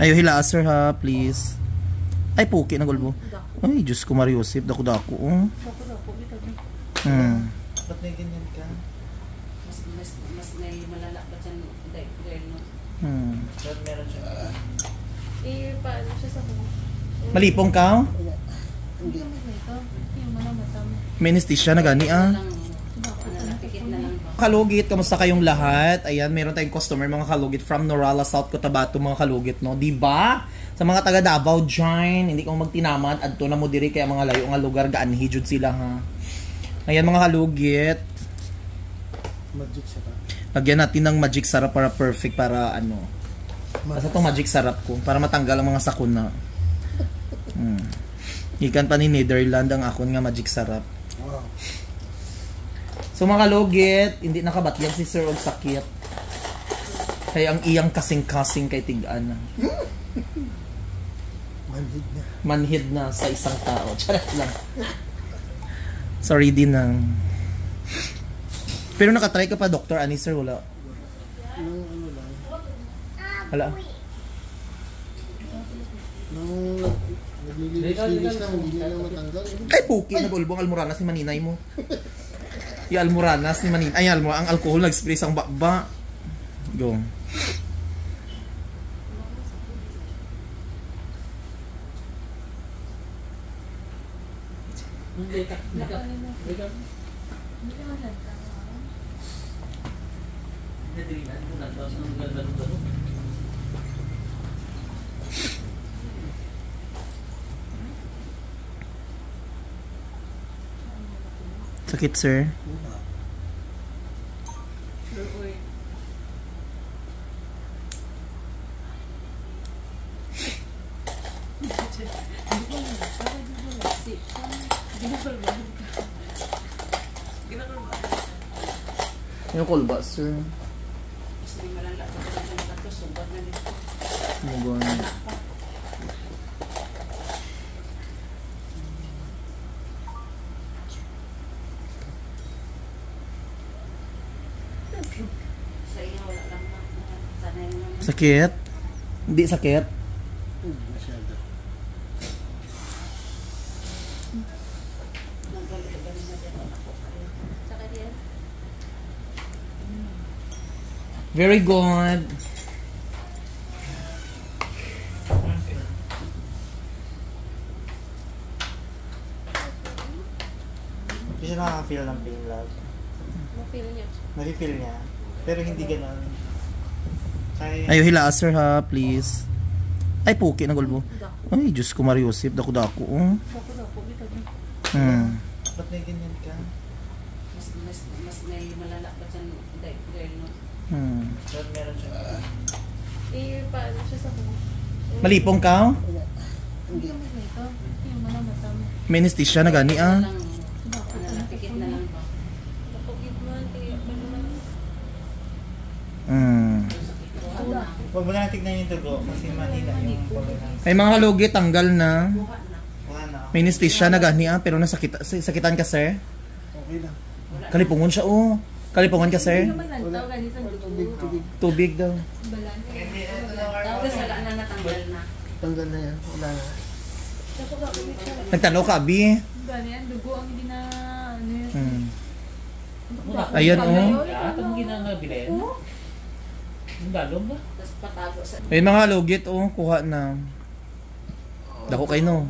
Ayo hila sir ha, please. Ay puki na gulbo. Ay Diyos ko Mariosip, dako-dako. Ba't may ganyan ka? Mas may malala pa dyan, girl, no? Ba't meron siya? Paano siya sa buhok? Malipong ka? Hindi naman ito. Yung malam. Menestisya na gani ah. Pikit na lang ba? Kalugit, kamusta kayong lahat? Ayan, meron tayong customer mga kalugit from Norala, South Cotabato mga kalugit, no? Diba? Sa mga taga Davao dyan, hindi kang magtinaman, adto na mo diri kaya mga layo nga lugar, gaanhi jud sila ha. Ayan mga kalugit. Magic sarap. Lagyan natin ng magic sarap para perfect, para ano. Basta itong magic sarap ko, para matanggal ang mga sakuna. Ikan pa ni Netherland ang akon nga magic sarap. Wow. So mga kalugit, hindi nakabatyang si Sir og sakit. Kaya ang iyang kasing-kasing kay Tig-an. Manhid na. Manhid na sa isang tao. Charot lang. Sorry din ang. Pero nakatry ka pa, Dr. Ani, sir? Wala. Nung ano lang. Wala. Nung naglilinis lang, hindi nila matanggal. Ay, puki. Nag-ulbong almoranas ni maninay mo. Yung almoranas ni maninay. Ay, ang alcohol, nag-spray sang bakba. Go. Sakit, sir. Yung kolba, sir. Mas may malala pa dyan sa tatos, subat na dito. Mugon. Sa iyo, wala lang na. Sanay naman. Sakit? Hindi sakit? Masyado. Naggalit-galit na dyan ako. Saka diyan. Very good. Hindi siya nakaka-feel ng pain, love. Ma-feel niya. Nari-feel niya. Pero hindi gano'n. Kaya... Ayo hila sir ha, please. Ay puki na gulbo. Ay Diyos ko Mariosip, dako-dako. Dako-dako. Ba't may ganyan ka? Mas may malala pa dyan, girl, no? Ba't meron siya? Paano siya sa buhok? Malipong ka? Hindi naman ito. Yung malam. Menestisya na gani ah. Pikit na lang ba? Napagid man. Huwag mo na tignan yung dugo kasi mahina yung pagkakas. Ay mga kalugit, tanggal na. Wala na. Menestisya na gani ah, pero sakitan ka, sir? Okay lang. Kalipungon siya oh. Kalipungon ka, sir? Hindi naman lantaw. Ganit ang dugo. Tubig daw. Balan. Tapos wala na natanggal na. Tanggal na yan. Wala na. Dako-dako. Nagtanaw ka, Abi. Ganyan. Dugo ang hindi na... Ayan oh. Atong ginagabilin. Ang balong ba? Tapos patago sa... Ay mga kalugit oh, kuha na. Dako kayo no.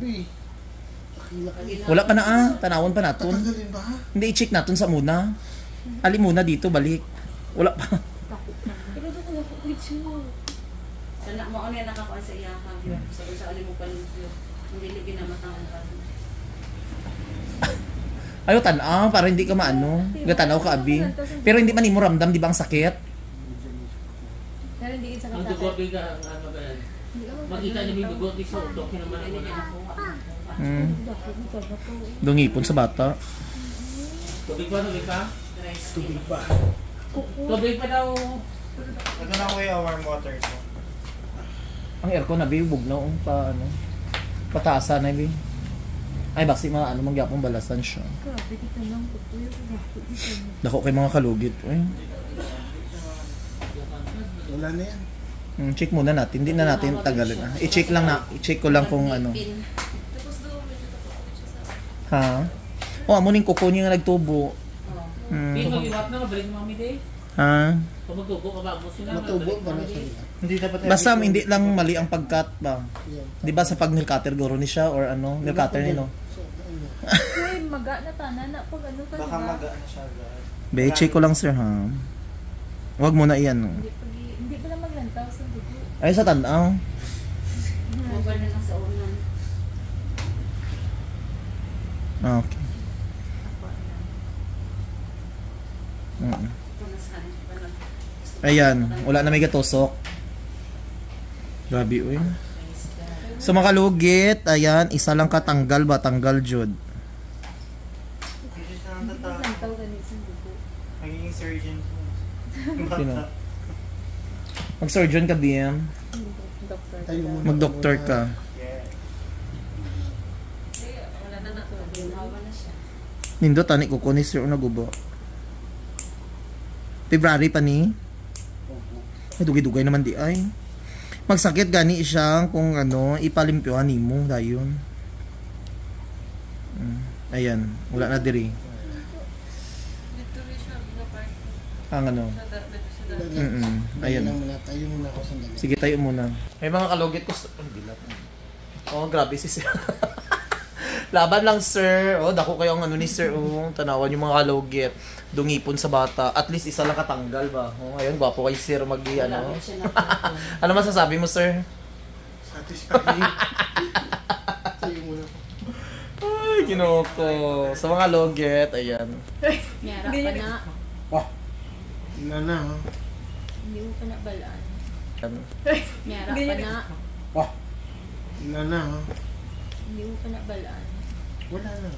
Wala pa na ah, tanawon pa naton. Tanggalin ba? Hindi, i-check natin sa muna. Ali muna dito, balik. Wala pa. Pero dako-dako. Sana mo ano yan nakakuha sa iyakang. Sabi sa alim mo pa hindi ligin na matangan pa. Ayaw tanaw, para hindi ka maano. Gatanaw ka, Abi. Pero hindi man mo ramdam, di ba ang sakit? Pero hindi sa Ang dugo biga ang ano ba yan? Makita niyo yung dugo di sa utok naman Hindi ako niya na. nakuha. Dungipon sa bata. Tubig ba? Tubig pa? Tubig ba? Tubig pa daw. Ito na ko yung warm water ko. Ang aircon na, Bi, bug na pa ano. Pataasan na, Bi. Ay, basi mga ano, mangyapong balasan siya. Grabe, kita lang po. Dako kay mga kalugit. Ay. Wala na yan. Check muna natin. Hindi na natin tagalin. I-check lang na. I-check ko lang kung ano. Ha? Oh, amo ning kuko niya nga nagtubo. Pin, mag-iwat na, mabalik mo kami day. Ha? Kung magtubo ka ba, mo sila. Matubo ba na sila? Hindi dapat Basta hindi lang mali ang pag-cut ba. 'Di ba sa pag nail cutter guro ni siya or ano, nail cutter ni no. Uy, maga na tanan na pag ano ka, baka diba? magaan na siya guys. Be, check ko lang sir ha. Wag mo na iyan. No? Hindi pala maglantaw sa dugo. Ay sa tanaw. Mobile na lang sa unan. Okay. Ayan, wala na may gatusok. Grabe uy. Sa mga kalugit, ayan, isa lang katanggal ba? Tanggal jud. Hindi siya nang tatawag. Lantaw ganit sa dugo. Magiging surgeon po. Sino? Mag-surgeon ka, BM. Doktor. Mag-doctor ka. Yeah. Wala na na. Ginawa na siya. Nindo, tani ko ni sir na gubo. February pa ni? Ay, dugay-dugay naman di ay. Magsakit gani siyang kung ano, ipalimpyohan nimo dayon. Ayan, wala na diri. Ang ano. Ayan. Tayo muna ako sandali. Sige, tayo muna. May mga kalugit ko. Oh, grabe si sir. Laban lang, sir. Oh, dako kayo ang ano ni sir. Oh, tanawan yung mga kalugit. Dungipon sa bata. At least isa lang katanggal ba? Oh, ayun, gwapo kay sir ano. Ano masasabi mo, sir? Satisfying. Tayo muna. Ay, kinoko. Sa mga kalugit, ayan. Nyara pa na. Wah. Na. Hindi mo pa na balaan. Ayan. Nyara pa na. Wah. Na. Hindi mo pa na balaan. Wala na.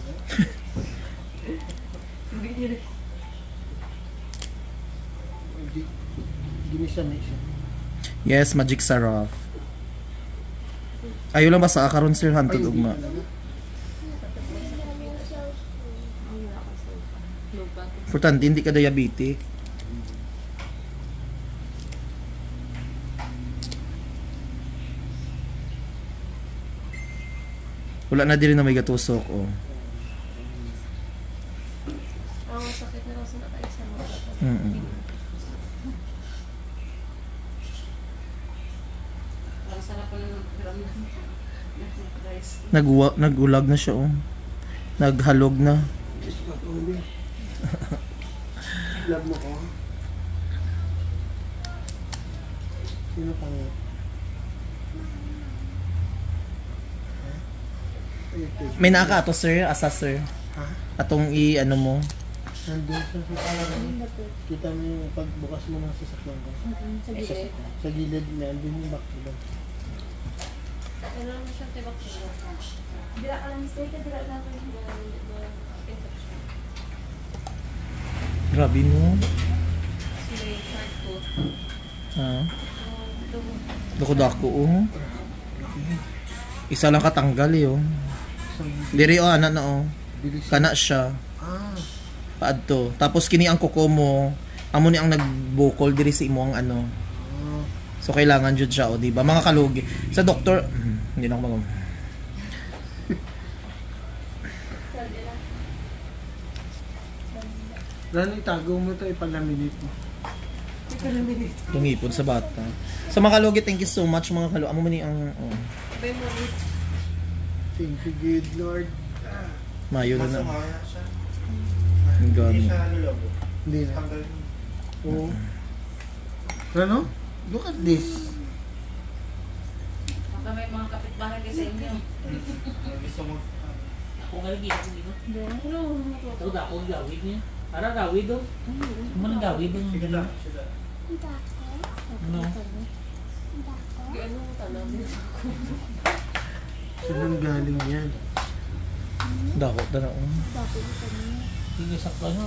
Ginisa-misa. Yes, Magic Saraf. Ayaw lang ba sa akaron, sir? Hantod ugma. Importante, hindi ka diabetic. Wala na din na may gatusok, oh. Sakit na lang sa nakay sa mga. Ang sarap pa ng rice. Nagulag na siya, oh. Naghalog na. Love mo ko. Sino pang... May nakaato, sir. Asa, sir. Ha? Atong ano mo. Nandun siya sa parang... Kita mo yung pagbukas mo ng sasakyan ko. Sa gilid. Sa gilid, nandun yung back to back. Ano naman siya tibak siya. Dila ka lang stay ka, dila lang. Grabe mo. Sila yung part ko. Ha? Dako-dako, oh. Isa lang katanggal, eh, oh. Diri, oh, anak na, oh. Bilis. Kana siya. Ah. Paadto. Tapos kini ang kuko mo, amo ni ang nagbukol diri sa imo ang ano. So kailangan jud siya, o di ba? Mga kalugi. Sa doktor, hindi na ako mag. Rani, tago mo ito, ipalaminate mo. Tungipon sa bata. Sa mga kalugi, thank you so much mga kalugi. Amo man ni ang Thank you, good Lord. mayo na na. Masumaya siya. Ang gani. Hindi siya nalulabo. Hindi na. Mm. Oo. Ano? Look at this. Baka may mga kapitbahay kayo sa inyo. Gusto mo? Ako nga lagi, ako dito. Ito da, ako ang gawid niya. Ara, gawid do. Ano ang gawid do? Sige lang. Sige. Ano? Saan galing yan? Dako na. Hindi sakto na.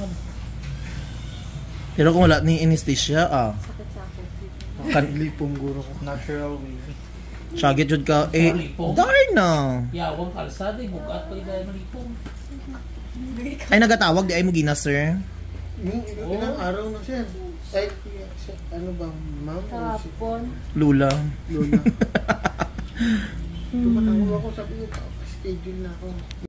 Pero kung wala ni anesthesia, Sakit sa ako. kan Lipong guro ko. Natural way. syagit jud ka darna. Yawang kalsada, bugat pa dahil malipong. Ay nagatawag di ay mo gina, sir. Ilang araw na siya. Ay, ano ba, ma'am? Kahapon. Lula. Lola. Tumatawag ako, sabi ko, schedule na ako.